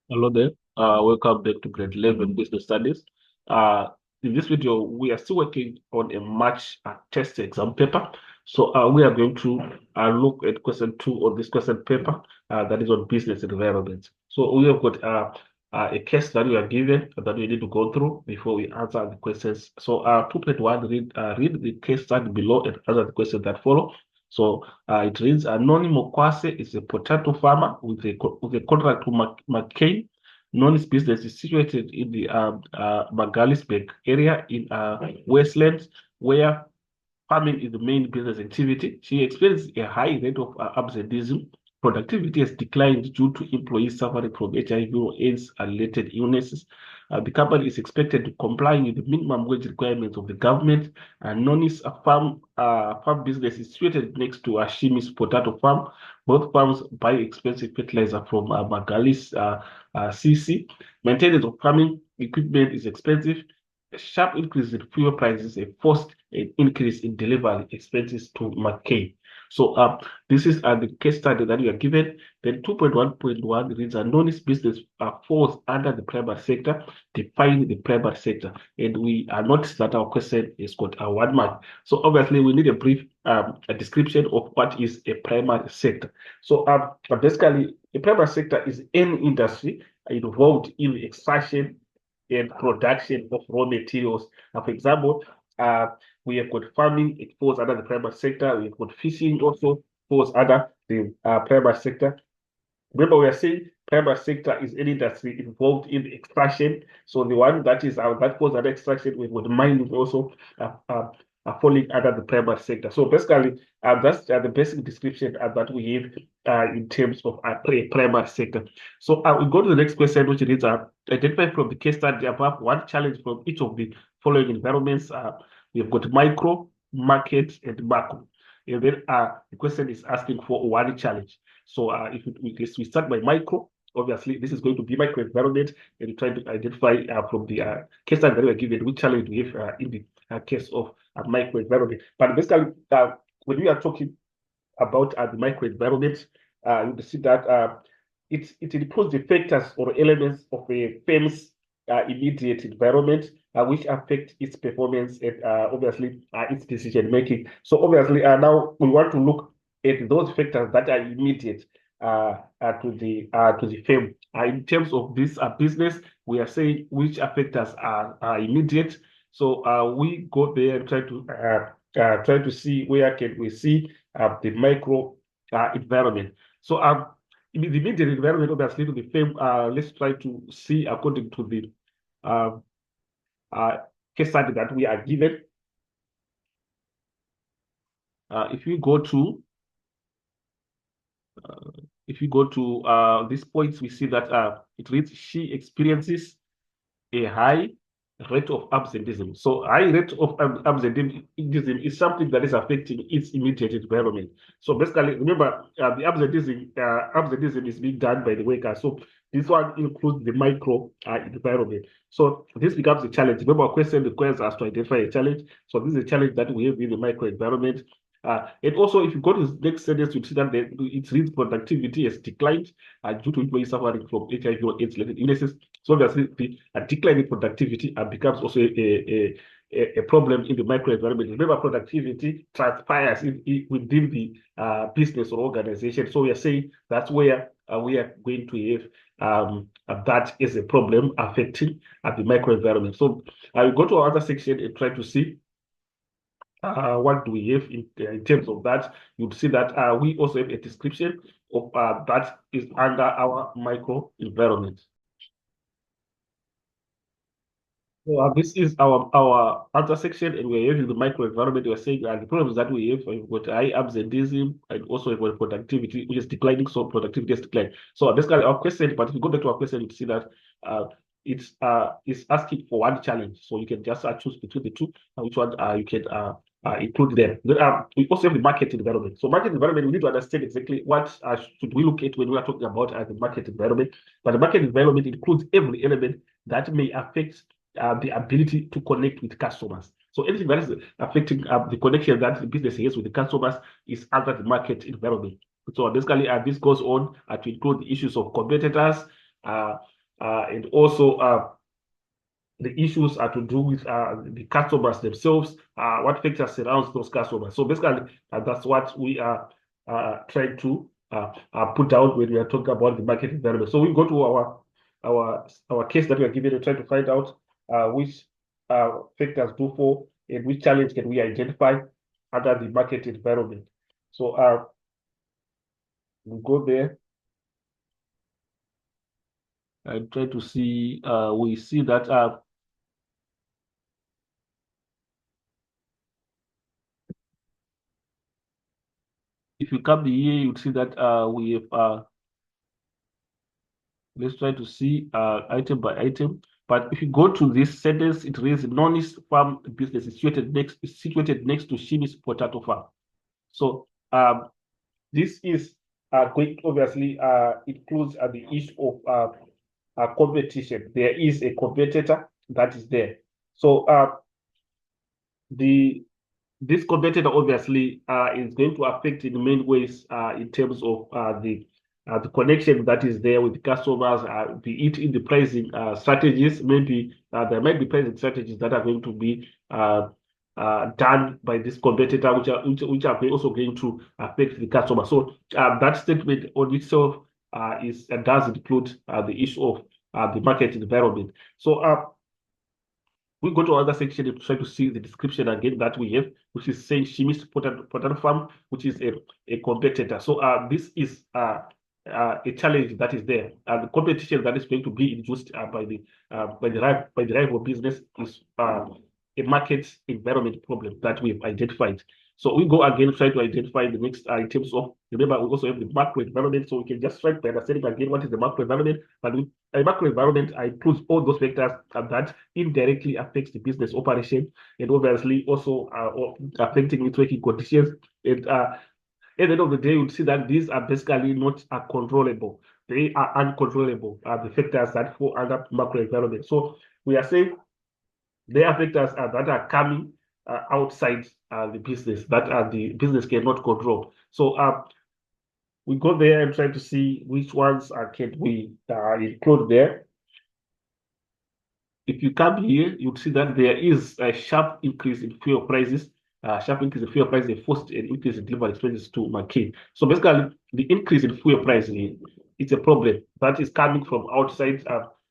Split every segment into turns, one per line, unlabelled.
Hello there. Welcome back to grade 11 business studies. In this video, we are still working on a March test exam paper. So we are going to look at question 2 of this question paper that is on business environment. So we have got a case that we are given that we need to go through before we answer the questions. So 2.1, read the case study below and answer the questions that follow. So it reads, Noni Mokwase is a potato farmer with a contract to McCain. Noni's business is situated in the Magaliesburg area in Westlands, where farming is the main business activity. She experienced a high rate of absenteeism. Productivity has declined due to employees suffering from HIV or AIDS related illnesses. The company is expected to comply with the minimum wage requirements of the government. Noni's farm business is situated next to Ashimi's potato farm. Both farms buy expensive fertilizer from Magalis CC. Maintenance of farming equipment is expensive. A sharp increase in fuel prices have forced an increase in delivery expenses to McCain. So this is the case study that we are given. Then 2.1.1 reads a Noni's business falls under the primary sector. Define the primary sector. And we are noticed that our question is got a 1 mark. So obviously we need a brief a description of what is a primary sector. So basically a primary sector is any industry involved in extraction and production of raw materials. For example, we have got farming, it falls under the primary sector. We've got fishing also falls under the primary sector. Remember, we are saying primary sector is any industry involved in extraction. So the one that is that falls under extraction, we've got mining also falling under the primary sector. So basically, that's the basic description that we have in terms of primary sector. So we go to the next question, which is identify from the case study above one challenge from each of the following environments. We've got micro, market, and macro. And then the question is asking for one challenge. So if we start by micro, obviously this is going to be micro environment, and we try to identify from the case study that we are given which challenge we have in the case of a micro environment. But basically, when we are talking about the micro environment, you see that it includes the factors or elements of a firm's immediate environment which affect its performance and obviously its decision making. So obviously now we want to look at those factors that are immediate to the firm. In terms of this business, we are saying which factors are immediate. So we go there and try to see where can we see the micro environment. So in the immediate environment, obviously, to the firm, let's try to see according to the case study that we are given. If we go to these points, we see that it reads she experiences a high rate of absenteeism. So high rate of absenteeism is something that is affecting its immediate environment. So basically, remember, the absenteeism is being done by the worker. So this one includes the micro environment. So this becomes a challenge. Remember, our question requires us to identify a challenge. So this is a challenge that we have in the micro environment. And also, if you go to the next sentence, you see that its real productivity has declined due to employees suffering from HIV or AIDS-related illnesses. So obviously, the decline in productivity becomes also a problem in the micro environment. Remember, productivity transpires within the business or organization. So we are saying that's where we are going to have that is a problem affecting the micro environment. So I will go to our other section and try to see what do we have in terms of that. You'd see that we also have a description of that is under our micro environment. So this is our other section, and we're using the micro environment. We're saying the problems that we have, we've got high absenteeism, and also we've got productivity, which is declining. So productivity has declined. So basically, our question, but if you go back to our question, you see that it's asking for one challenge. So you can just choose between the two, which one you can include there. We also have the market environment. So market environment, we need to understand exactly what should we look at when we are talking about the market environment. But the market environment includes every element that may affect the ability to connect with customers. So anything that is affecting the connection that the business has with the customers is under the market environment. So basically, this goes on to include the issues of competitors, and also the issues are to do with the customers themselves, what factors surrounds those customers. So basically, that's what we are trying to put out when we are talking about the market environment. So we go to our case that we are given to try to find out which factors do for and which challenge can we identify under the market environment. So we go there and try to see. We see that if you come here, you see that we have let's try to see item by item. But if you go to this sentence, it reads Nonis farm business is situated next to Shimi's potato farm. So this is going obviously includes the issue of competition. There is a competitor that is there. So this competitor obviously is going to affect in many ways in terms of the connection that is there with the customers, be it in the pricing strategies. Maybe there might be pricing strategies that are going to be done by this competitor, which are also going to affect the customer. So that statement on itself does include the issue of the market environment. So we go to another section to try to see the description again that we have, which is saying Shimi's potato farm, which is a competitor. So this is a challenge that is there. The competition that is going to be induced by the rival business is a market environment problem that we've identified. So we go again, try to identify the next items of, remember, we also have the macro environment. So we can just try to understand again what is the macro environment. But with a macro environment, I include all those factors that indirectly affects the business operation and obviously also affecting its working conditions. And at the end of the day, you'll see that these are basically not controllable. They are uncontrollable, the factors that fall under macro environment. So we are saying there are factors that are coming outside the business that the business cannot control. So we go there and try to see which ones can we include there. If you come here, you'll see that there is a sharp increase in fuel prices. Sharp increase in fuel prices forced an increase in delivery expenses to McCain. So basically, the increase in fuel prices, it's a problem that is coming from outside.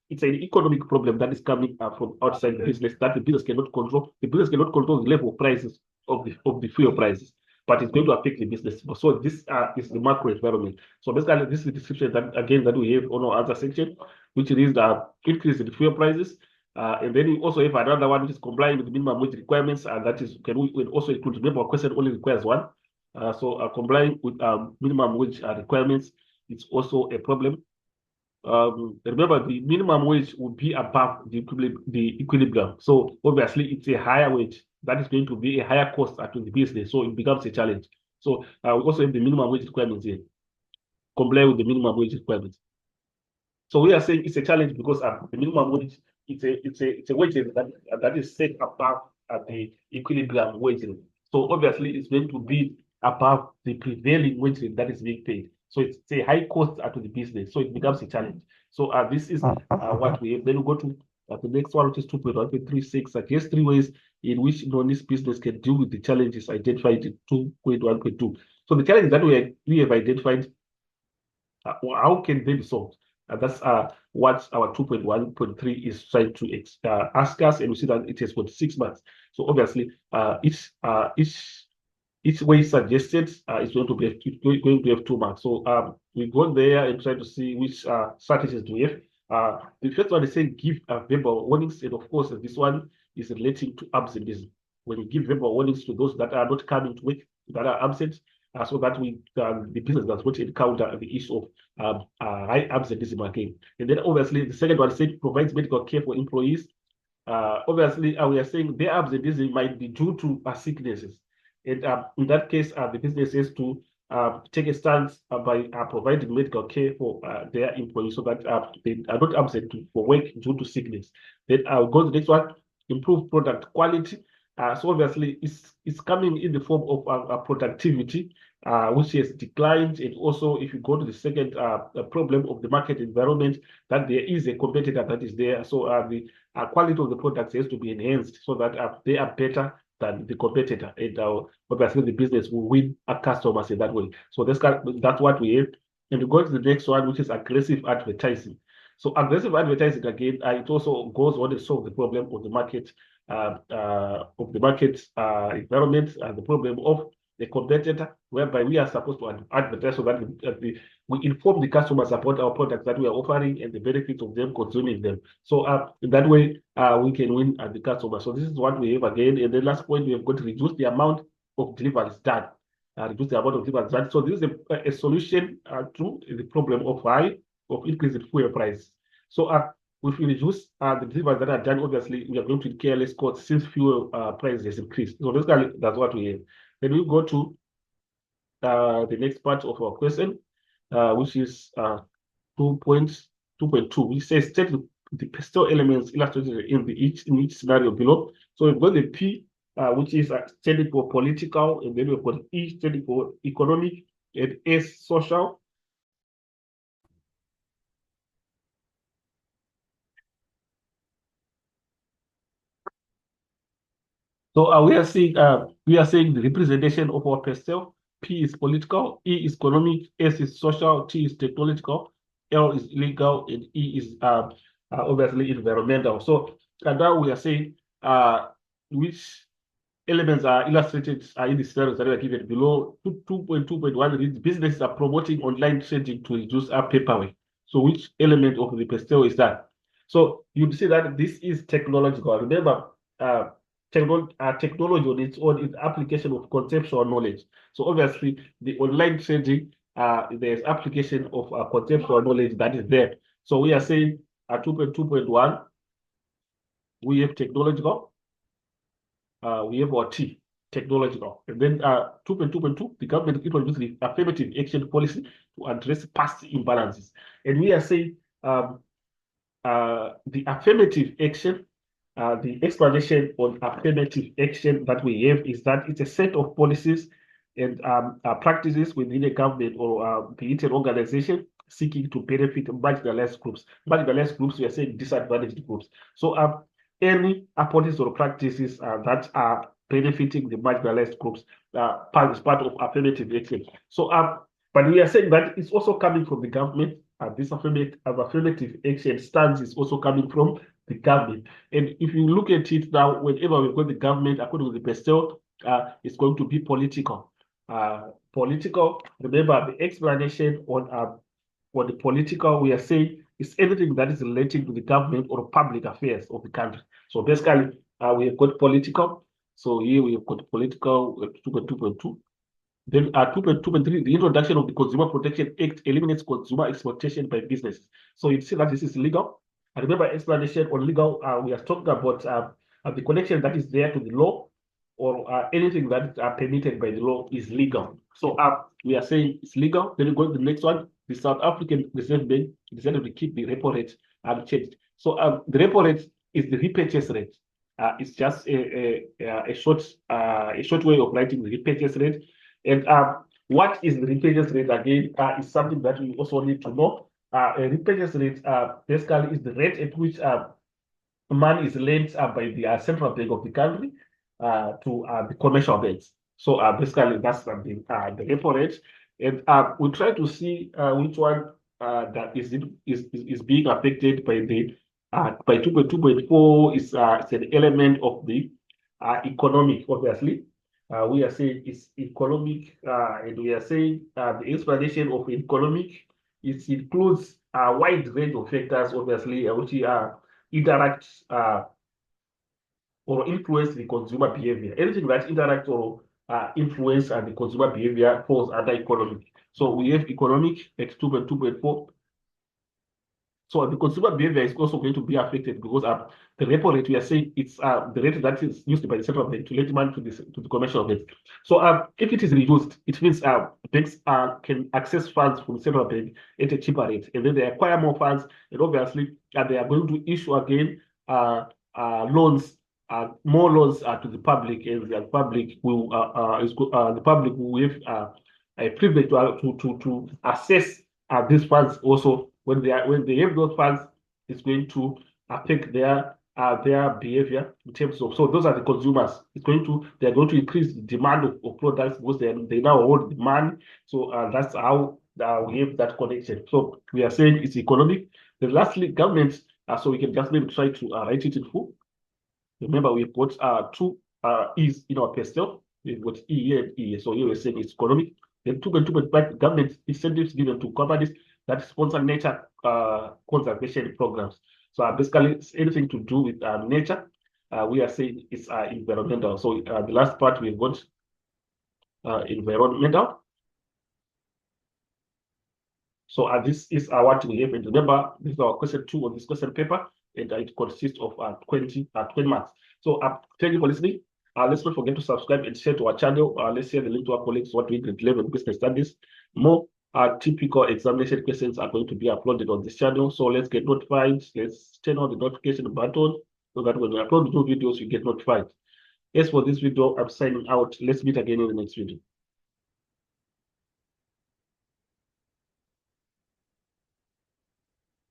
It's an economic problem that is coming from outside the business that the business cannot control. The business cannot control the level of prices of the fuel prices, but it's going to affect the business. So this is the macro environment. So basically, this is the description that we have on our other section, which is the increase in fuel prices. And then we also have another one which is complying with the minimum wage requirements, and that is can we also include. Remember, our question only requires one. So complying with minimum wage requirements, it's also a problem. Remember, the minimum wage will be above the equilibrium. So obviously, it's a higher wage that is going to be a higher cost to the business. So it becomes a challenge. So we also have the minimum wage requirements here. Comply with the minimum wage requirements. So we are saying it's a challenge because the minimum wage it's a wage that is set above the equilibrium wage. So obviously, it's going to be above the prevailing wage that is being paid. So it's a high cost to the business. So it becomes a challenge. So this is what we have. Then we go to the next one, which is 2.1.36. Suggest 3 ways in which Nonis business can deal with the challenges identified in 2.1.2. So the challenges that we have identified, how can they be solved? That's what our 2.1.3 is trying to ask us, and we see that it is for 6 months. So obviously, each way suggested is going to have 2 marks. So we go there and try to see which strategies do we have. The first one is saying give verbal warnings, and of course, this one is relating to absenteeism. When you give verbal warnings to those that are not coming to work, that are absent, so that the business does not encounter the issue of high absenteeism again. And then obviously the second one said provides medical care for employees. Obviously, we are saying their absenteeism might be due to sicknesses. And in that case, the business has to take a stance by providing medical care for their employees so that they are not absent for work due to sickness. Then I'll go to the next one, improve product quality. So obviously, it's coming in the form of productivity. which has declined. And also, if you go to the second problem of the market environment, that there is a competitor that is there. So the quality of the products has to be enhanced so that they are better than the competitor. And obviously, the business will win our customers in that way. So that's what we have. And we go to the next one, which is aggressive advertising. So aggressive advertising again, it also goes on to solve the problem of the market environment and the problem of the competitor, whereby we are supposed to advertise so that we inform the customers about our products that we are offering and the benefits of them consuming them. So in that way, we can win at the customer. So this is what we have again. And the last point, we have got to reduce the amount of deliveries done. Reduce the amount of deliveries done. So this is a solution to the problem of increasing fuel price. So if we reduce the deliveries that are done, obviously we are going to incur less costs since fuel price has increased. So basically, that's what we have. Then we go to the next part of our question, which is 2.2, which says state the pestle elements illustrated in each scenario below. So we've got the P, which is standing for political, and then we've got E standing for economic, and S social. So we are saying the representation of our pestle. P is political, E is economic, S is social, T is technological, L is legal, and E is obviously environmental. So now we are saying which elements are illustrated in the scenarios that are given below. 2.2.1 reads businesses are promoting online trading to reduce our paperwork. So which element of the pestle is that? So you see that this is technological. Remember, technology on its own is application of conceptual knowledge. So obviously, the online trading, there's application of conceptual knowledge that is there. So we are saying at 2.2.1, we have technological, we have our T, technological. And then 2.2.2, the government introduced the affirmative action policy to address past imbalances. And we are saying the affirmative action, the explanation on affirmative action that we have is that it's a set of policies and practices within a government or be it an organization seeking to benefit marginalized groups. Marginalized groups, we are saying disadvantaged groups. So any policies or practices that are benefiting the marginalized groups is part of affirmative action. So, but we are saying that it's also coming from the government. This affirmative action stance is also coming from the government. And if you look at it now, whenever we've got the government, according to the pestle, it's going to be political. Political, remember the explanation on the political, we are saying is anything that is relating to the government or public affairs of the country. So basically, we have got political. So here we have got political 2.2.2. Then 2.2.3, the introduction of the Consumer Protection Act eliminates consumer exploitation by businesses. So you see that this is legal. And remember, explanation on legal, we are talking about the connection that is there to the law or anything that is permitted by the law is legal. So we are saying it's legal. Then we go to the next one. The South African Reserve Bank decided to keep the repo rate unchanged. So the repo rate is the repurchase rate. It's just a short way of writing the repurchase rate. And what is the repurchase rate again is something that we also need to know. A repurchase rate basically is the rate at which money is lent by the central bank of the country to the commercial banks. So basically that's the repo rate. And we try to see which one that is being affected by the by 2.2.4 is it's an element of the economic, obviously. We are saying it's economic, and we are saying the explanation of economic includes a wide range of factors, obviously, which interact or influence the consumer behavior. Anything that interacts or influence the consumer behavior falls under economic. So we have economic at 2.2.4. So the consumer behavior is also going to be affected because the repo rate, we are saying it's the rate that is used by the central bank to lend money to the commercial bank. So if it is reduced, it means banks can access funds from the central bank at a cheaper rate, and then they acquire more funds, and obviously they are going to issue again loans, more loans to the public, and the public will have a privilege to assess these funds also when they have those funds. It's going to affect their behavior in terms of, so those are the consumers. They're going to increase the demand of products because they now hold the money. So that's how we have that connection. So we are saying it's economic. Then lastly, government. So we can just maybe try to write it in full. Remember, we've got two E's in our PSL. We've got E here and E. So here we're saying it's economic. Then 2.2.5 government incentives given to cover this, that sponsor nature conservation programs. So basically, it's anything to do with nature. We are saying it's environmental. So the last part we've got environmental. So this is what we have. And remember, this is our question 2 on this question paper, and it consists of 20 marks. So thank you for listening. Let's not forget to subscribe and share to our channel. Let's share the link to our colleagues what we did 11 business studies. More typical examination questions are going to be uploaded on this channel. So let's get notified. Let's turn on the notification button so that when we upload new videos, you get notified. As for this video, I'm signing out. Let's meet again in the next video.